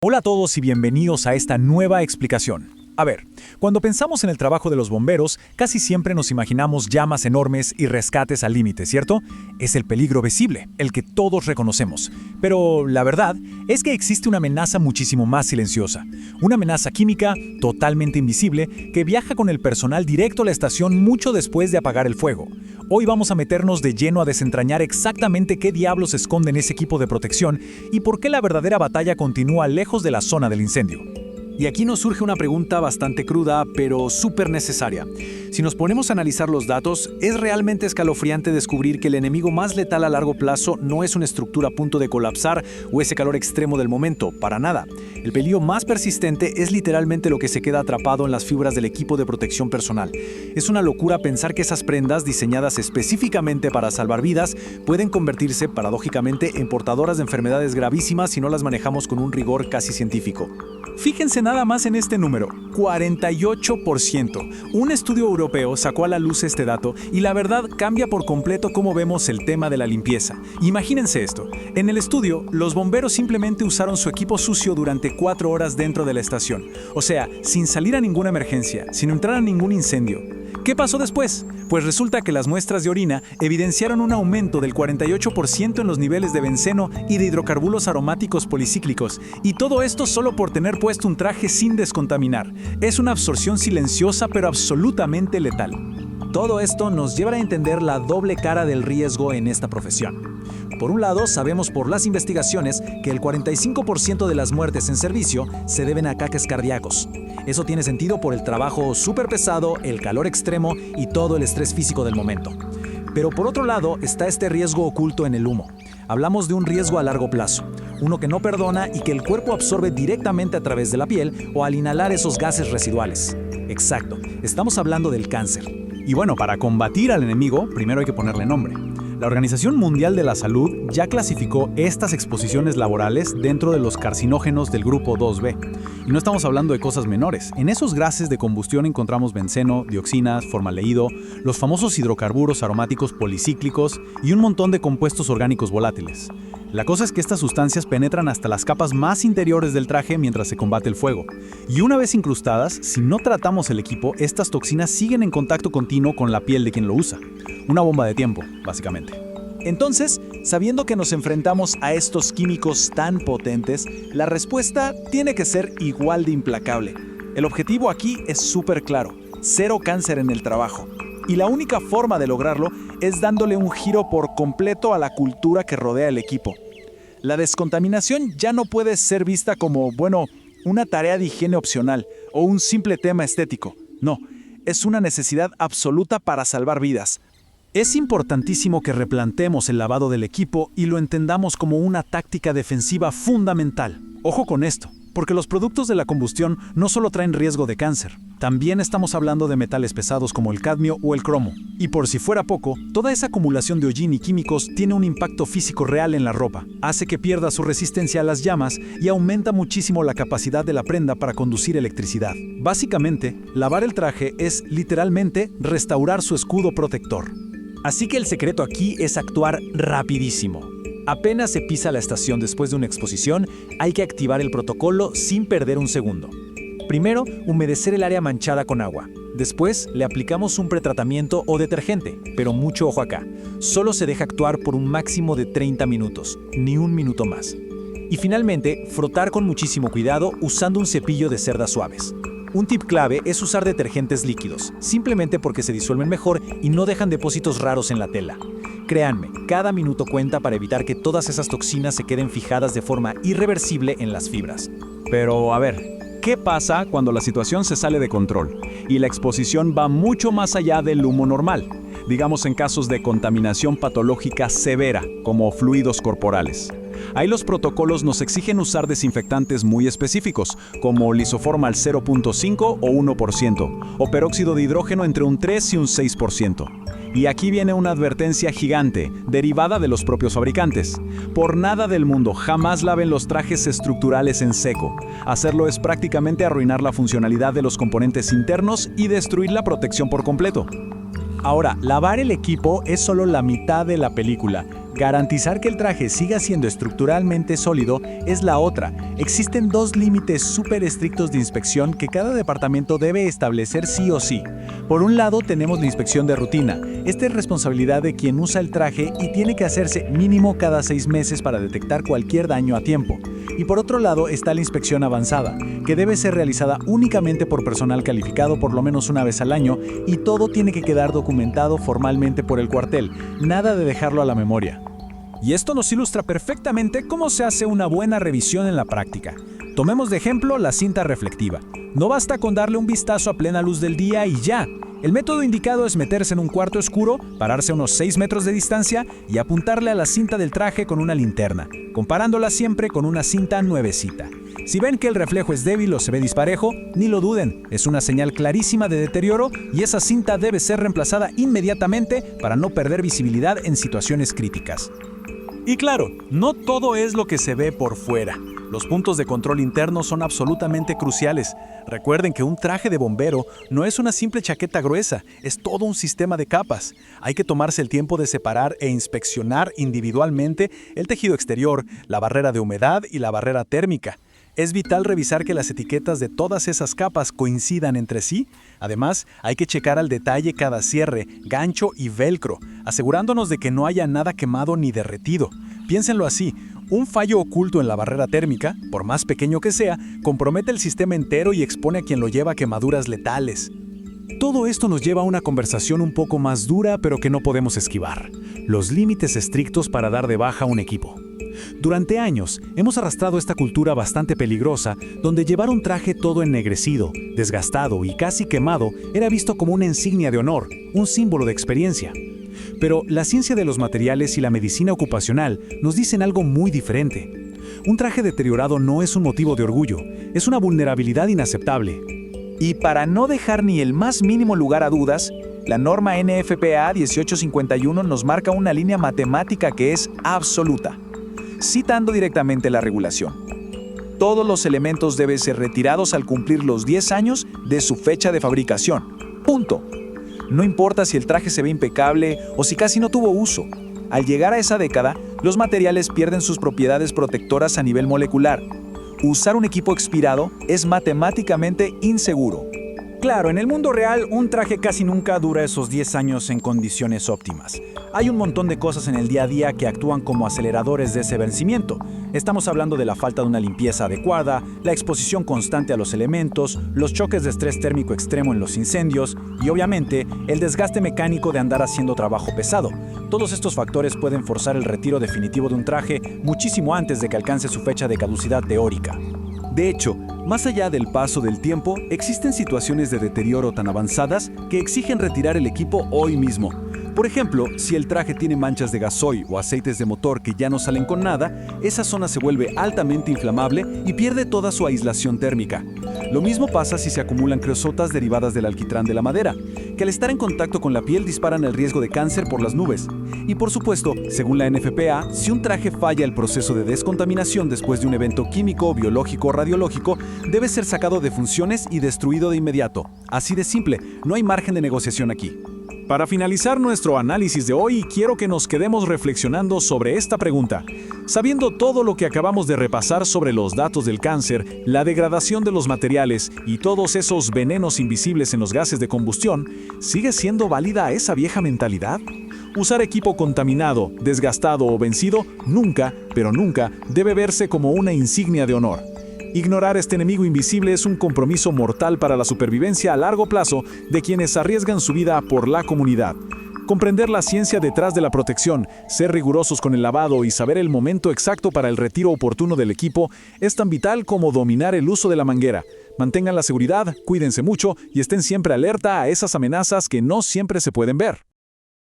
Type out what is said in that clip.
Hola a todos y bienvenidos a esta nueva explicación. A ver, cuando pensamos en el trabajo de los bomberos, casi siempre nos imaginamos llamas enormes y rescates al límite, ¿cierto? Es el peligro visible, el que todos reconocemos. Pero la verdad es que existe una amenaza muchísimo más silenciosa. Una amenaza química totalmente invisible que viaja con el personal directo a la estación mucho después de apagar el fuego. Hoy vamos a meternos de lleno a desentrañar exactamente qué diablos esconde en ese equipo de protección y por qué la verdadera batalla continúa lejos de la zona del incendio. Y aquí nos surge una pregunta bastante cruda, pero súper necesaria. Si nos ponemos a analizar los datos, es realmente escalofriante descubrir que el enemigo más letal a largo plazo no es una estructura a punto de colapsar o ese calor extremo del momento, para nada. El peligro más persistente es literalmente lo que se queda atrapado en las fibras del equipo de protección personal. Es una locura pensar que esas prendas, diseñadas específicamente para salvar vidas, pueden convertirse, paradójicamente, en portadoras de enfermedades gravísimas si no las manejamos con un rigor casi científico. Fíjense nada más en este número, 48%. Un estudio europeo sacó a la luz este dato y la verdad cambia por completo cómo vemos el tema de la limpieza. Imagínense esto, en el estudio, los bomberos simplemente usaron su equipo sucio durante 4 horas dentro de la estación. O sea, sin salir a ninguna emergencia, sin entrar a ningún incendio. ¿Qué pasó después? Pues resulta que las muestras de orina evidenciaron un aumento del 48% en los niveles de benceno y de hidrocarburos aromáticos policíclicos, y todo esto solo por tener puesto un traje sin descontaminar. Es una absorción silenciosa pero absolutamente letal. Todo esto nos lleva a entender la doble cara del riesgo en esta profesión. Por un lado, sabemos por las investigaciones que el 45% de las muertes en servicio se deben a ataques cardíacos. Eso tiene sentido por el trabajo súper pesado, el calor extremo y todo el estrés físico del momento. Pero por otro lado está este riesgo oculto en el humo. Hablamos de un riesgo a largo plazo, uno que no perdona y que el cuerpo absorbe directamente a través de la piel o al inhalar esos gases residuales. Exacto, estamos hablando del cáncer. Y bueno, para combatir al enemigo, primero hay que ponerle nombre. La Organización Mundial de la Salud ya clasificó estas exposiciones laborales dentro de los carcinógenos del grupo 2B. Y no estamos hablando de cosas menores. En esos gases de combustión encontramos benceno, dioxinas, formaldehído, los famosos hidrocarburos aromáticos policíclicos y un montón de compuestos orgánicos volátiles. La cosa es que estas sustancias penetran hasta las capas más interiores del traje mientras se combate el fuego. Y una vez incrustadas, si no tratamos el equipo, estas toxinas siguen en contacto continuo con la piel de quien lo usa. Una bomba de tiempo, básicamente. Entonces, sabiendo que nos enfrentamos a estos químicos tan potentes, la respuesta tiene que ser igual de implacable. El objetivo aquí es súper claro: cero cáncer en el trabajo. Y la única forma de lograrlo es dándole un giro por completo a la cultura que rodea el equipo. La descontaminación ya no puede ser vista como, una tarea de higiene opcional o un simple tema estético. No, es una necesidad absoluta para salvar vidas. Es importantísimo que replanteemos el lavado del equipo y lo entendamos como una táctica defensiva fundamental. Ojo con esto, porque los productos de la combustión no solo traen riesgo de cáncer, también estamos hablando de metales pesados como el cadmio o el cromo. Y por si fuera poco, toda esa acumulación de hollín y químicos tiene un impacto físico real en la ropa, hace que pierda su resistencia a las llamas y aumenta muchísimo la capacidad de la prenda para conducir electricidad. Básicamente, lavar el traje es literalmente restaurar su escudo protector. Así que el secreto aquí es actuar rapidísimo. Apenas se pisa la estación después de una exposición, hay que activar el protocolo sin perder un segundo. Primero, humedecer el área manchada con agua. Después, le aplicamos un pretratamiento o detergente, pero mucho ojo acá. Solo se deja actuar por un máximo de 30 minutos, ni un minuto más. Y finalmente, frotar con muchísimo cuidado usando un cepillo de cerdas suaves. Un tip clave es usar detergentes líquidos, simplemente porque se disuelven mejor y no dejan depósitos raros en la tela. Créanme, cada minuto cuenta para evitar que todas esas toxinas se queden fijadas de forma irreversible en las fibras. Pero a ver, ¿qué pasa cuando la situación se sale de control y la exposición va mucho más allá del humo normal? Digamos en casos de contaminación patológica severa, como fluidos corporales. Ahí los protocolos nos exigen usar desinfectantes muy específicos, como lisoform al 0.5 o 1%, o peróxido de hidrógeno entre un 3 y un 6%. Y aquí viene una advertencia gigante, derivada de los propios fabricantes. Por nada del mundo, jamás laven los trajes estructurales en seco. Hacerlo es prácticamente arruinar la funcionalidad de los componentes internos y destruir la protección por completo. Ahora, lavar el equipo es solo la mitad de la película. Garantizar que el traje siga siendo estructuralmente sólido es la otra. Existen dos límites súper estrictos de inspección que cada departamento debe establecer sí o sí. Por un lado tenemos la inspección de rutina. Esta es responsabilidad de quien usa el traje y tiene que hacerse mínimo cada 6 meses para detectar cualquier daño a tiempo. Y por otro lado está la inspección avanzada, que debe ser realizada únicamente por personal calificado por lo menos una vez al año y todo tiene que quedar documentado formalmente por el cuartel, nada de dejarlo a la memoria. Y esto nos ilustra perfectamente cómo se hace una buena revisión en la práctica. Tomemos de ejemplo la cinta reflectiva. No basta con darle un vistazo a plena luz del día y ya. El método indicado es meterse en un cuarto oscuro, pararse a unos 6 metros de distancia y apuntarle a la cinta del traje con una linterna, comparándola siempre con una cinta nuevecita. Si ven que el reflejo es débil o se ve disparejo, ni lo duden, es una señal clarísima de deterioro y esa cinta debe ser reemplazada inmediatamente para no perder visibilidad en situaciones críticas. Y claro, no todo es lo que se ve por fuera. Los puntos de control interno son absolutamente cruciales. Recuerden que un traje de bombero no es una simple chaqueta gruesa, es todo un sistema de capas. Hay que tomarse el tiempo de separar e inspeccionar individualmente el tejido exterior, la barrera de humedad y la barrera térmica. Es vital revisar que las etiquetas de todas esas capas coincidan entre sí. Además, hay que checar al detalle cada cierre, gancho y velcro, asegurándonos de que no haya nada quemado ni derretido. Piénsenlo así, un fallo oculto en la barrera térmica, por más pequeño que sea, compromete el sistema entero y expone a quien lo lleva a quemaduras letales. Todo esto nos lleva a una conversación un poco más dura, pero que no podemos esquivar: los límites estrictos para dar de baja a un equipo. Durante años, hemos arrastrado esta cultura bastante peligrosa, donde llevar un traje todo ennegrecido, desgastado y casi quemado era visto como una insignia de honor, un símbolo de experiencia. Pero la ciencia de los materiales y la medicina ocupacional nos dicen algo muy diferente. Un traje deteriorado no es un motivo de orgullo, es una vulnerabilidad inaceptable. Y para no dejar ni el más mínimo lugar a dudas, la norma NFPA 1851 nos marca una línea matemática que es absoluta. Citando directamente la regulación: todos los elementos deben ser retirados al cumplir los 10 años de su fecha de fabricación. Punto. No importa si el traje se ve impecable o si casi no tuvo uso. Al llegar a esa década, los materiales pierden sus propiedades protectoras a nivel molecular. Usar un equipo expirado es matemáticamente inseguro. Claro, en el mundo real, un traje casi nunca dura esos 10 años en condiciones óptimas. Hay un montón de cosas en el día a día que actúan como aceleradores de ese vencimiento. Estamos hablando de la falta de una limpieza adecuada, la exposición constante a los elementos, los choques de estrés térmico extremo en los incendios y, obviamente, el desgaste mecánico de andar haciendo trabajo pesado. Todos estos factores pueden forzar el retiro definitivo de un traje muchísimo antes de que alcance su fecha de caducidad teórica. De hecho, más allá del paso del tiempo, existen situaciones de deterioro tan avanzadas que exigen retirar el equipo hoy mismo. Por ejemplo, si el traje tiene manchas de gasoil o aceites de motor que ya no salen con nada, esa zona se vuelve altamente inflamable y pierde toda su aislación térmica. Lo mismo pasa si se acumulan creosotas derivadas del alquitrán de la madera, que al estar en contacto con la piel disparan el riesgo de cáncer por las nubes. Y por supuesto, según la NFPA, si un traje falla el proceso de descontaminación después de un evento químico, biológico o radiológico, debe ser sacado de funciones y destruido de inmediato. Así de simple, no hay margen de negociación aquí. Para finalizar nuestro análisis de hoy, quiero que nos quedemos reflexionando sobre esta pregunta. Sabiendo todo lo que acabamos de repasar sobre los datos del cáncer, la degradación de los materiales y todos esos venenos invisibles en los gases de combustión, ¿sigue siendo válida esa vieja mentalidad? Usar equipo contaminado, desgastado o vencido nunca, pero nunca, debe verse como una insignia de honor. Ignorar este enemigo invisible es un compromiso mortal para la supervivencia a largo plazo de quienes arriesgan su vida por la comunidad. Comprender la ciencia detrás de la protección, ser rigurosos con el lavado y saber el momento exacto para el retiro oportuno del equipo es tan vital como dominar el uso de la manguera. Mantengan la seguridad, cuídense mucho y estén siempre alerta a esas amenazas que no siempre se pueden ver.